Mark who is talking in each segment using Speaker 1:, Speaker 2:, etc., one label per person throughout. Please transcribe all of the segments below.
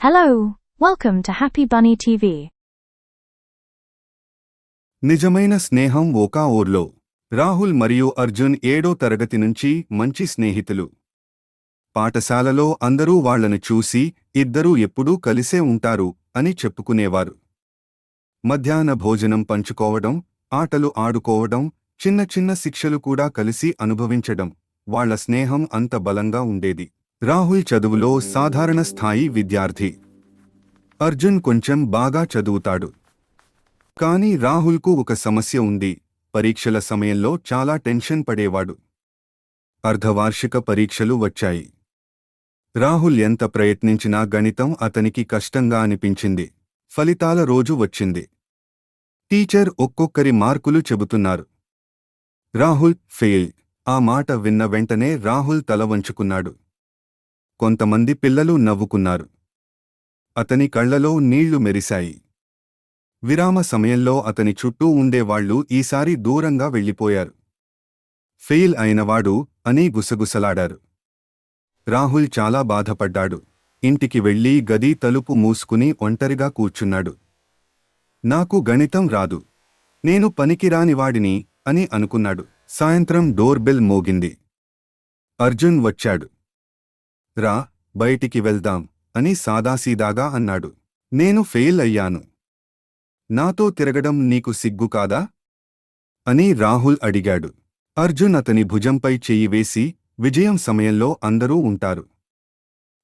Speaker 1: Hello, welcome to Happy Bunny TV.
Speaker 2: నిజమైన స్నేహం ఒక ఊర్లో. రాహుల్ మరియు అర్జున్ 7వ తరగతి నుంచి మంచి స్నేహితులు. పాఠశాలలో అందరూ వాళ్లను చూసి ఇద్దరూ ఎప్పుడూ కలిసే ఉంటారు అని చెప్పుకునేవారు. మధ్యాహ్న భోజనం పంచుకోవడం, ఆటలు ఆడుకోవడం, చిన్న చిన్న శిక్షలు కూడా కలిసి అనుభవించడం, వాళ్ల స్నేహం అంత బలంగా ఉండేది. రాహుల్ చదువులో సాధారణ స్థాయి విద్యార్థి. అర్జున్ కొంచెం బాగా చదువుతాడు. కానీ రాహుల్కు ఒక సమస్య ఉంది. పరీక్షల సమయంలో చాలా టెన్షన్ పడేవాడు. అర్ధవార్షిక పరీక్షలు వచ్చాయి. రాహుల్ ఎంత ప్రయత్నించినా గణితం అతనికి కష్టంగా అనిపించింది. ఫలితాల రోజు వచ్చింది. టీచర్ ఒక్కొక్కరి మార్కులు చెబుతున్నారు. రాహుల్ ఫెయిల్. ఆ మాట విన్న వెంటనే రాహుల్ తల వంచుకున్నాడు. కొంతమంది పిల్లలు నవ్వుకున్నారు. అతని కళ్లలో నీళ్లు మెరిశాయి. విరామ సమయంలో అతని చుట్టూ ఉండేవాళ్లు ఈసారి దూరంగా వెళ్ళిపోయారు. ఫెయిల్ అయినవాడు అని గుసగుసలాడారు. రాహుల్ చాలా బాధపడ్డాడు. ఇంటికి వెళ్లి గది తలుపు మూసుకుని ఒంటరిగా కూర్చున్నాడు. నాకు గణితం రాదు, నేను పనికిరానివాడిని అని అనుకున్నాడు. సాయంత్రం డోర్ బెల్ మోగింది. అర్జున్ వచ్చాడు. రా, బయటికి వెళ్దాం అని సాదాసీదాగా అన్నాడు. నేను ఫెయిల్ అయ్యాను. నాతో తిరగడం నీకు సిగ్గు కాదా అని రాహుల్ అడిగాడు. అర్జున్ అతని భుజంపై చెయ్యి వేసి, విజయం సమయంలో అందరూ ఉంటారు,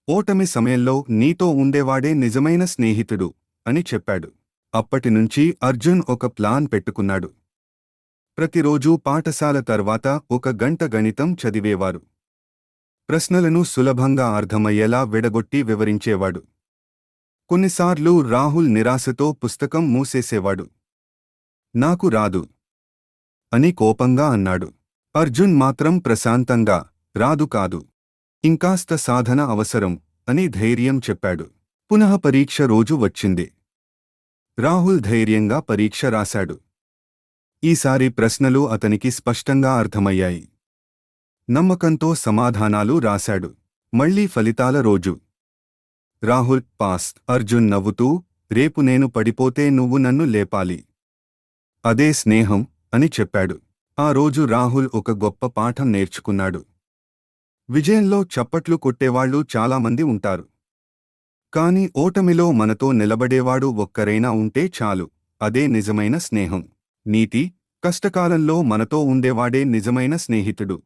Speaker 2: ఓటమి సమయంలో నీతో ఉండేవాడే నిజమైన స్నేహితుడు అని చెప్పాడు. అప్పటినుంచి అర్జున్ ఒక ప్లాన్ పెట్టుకున్నాడు. ప్రతిరోజూ పాఠశాల తర్వాత 1 గంట గణితం చదివేవారు. ప్రశ్నలను సులభంగా అర్థమయ్యేలా విడగొట్టి వివరించేవాడు. కొన్నిసార్లు రాహుల్ నిరాశతో పుస్తకం మూసేసేవాడు. నాకు రాదు అని కోపంగా అన్నాడు. అర్జున్ మాత్రం ప్రశాంతంగా, రాదు కాదు, ఇంకాస్త సాధన అవసరం అని ధైర్యం చెప్పాడు. పునః పరీక్ష రోజు వచ్చింది. రాహుల్ ధైర్యంగా పరీక్ష రాశాడు. ఈసారి ప్రశ్నలు అతనికి స్పష్టంగా అర్థమయ్యాయి. నమ్మకంతో సమాధానాలు రాశాడు. మళ్లీ ఫలితాల రోజు. రాహుల్ పాస్. అర్జున్ నవ్వుతూ, రేపు నేను పడిపోతే నువ్వు నన్ను లేపాలి. అదే స్నేహం అని చెప్పాడు. ఆ రోజు రాహుల్ ఒక గొప్ప పాఠం నేర్చుకున్నాడు. విజయంలో చప్పట్లు కొట్టేవాళ్లు చాలామంది ఉంటారు. కాని ఓటమిలో మనతో నిలబడేవాడు ఒక్కరైనా ఉంటే చాలు, అదే నిజమైన స్నేహం. నీతి: కష్టకాలంలో మనతో ఉండేవాడే నిజమైన స్నేహితుడు.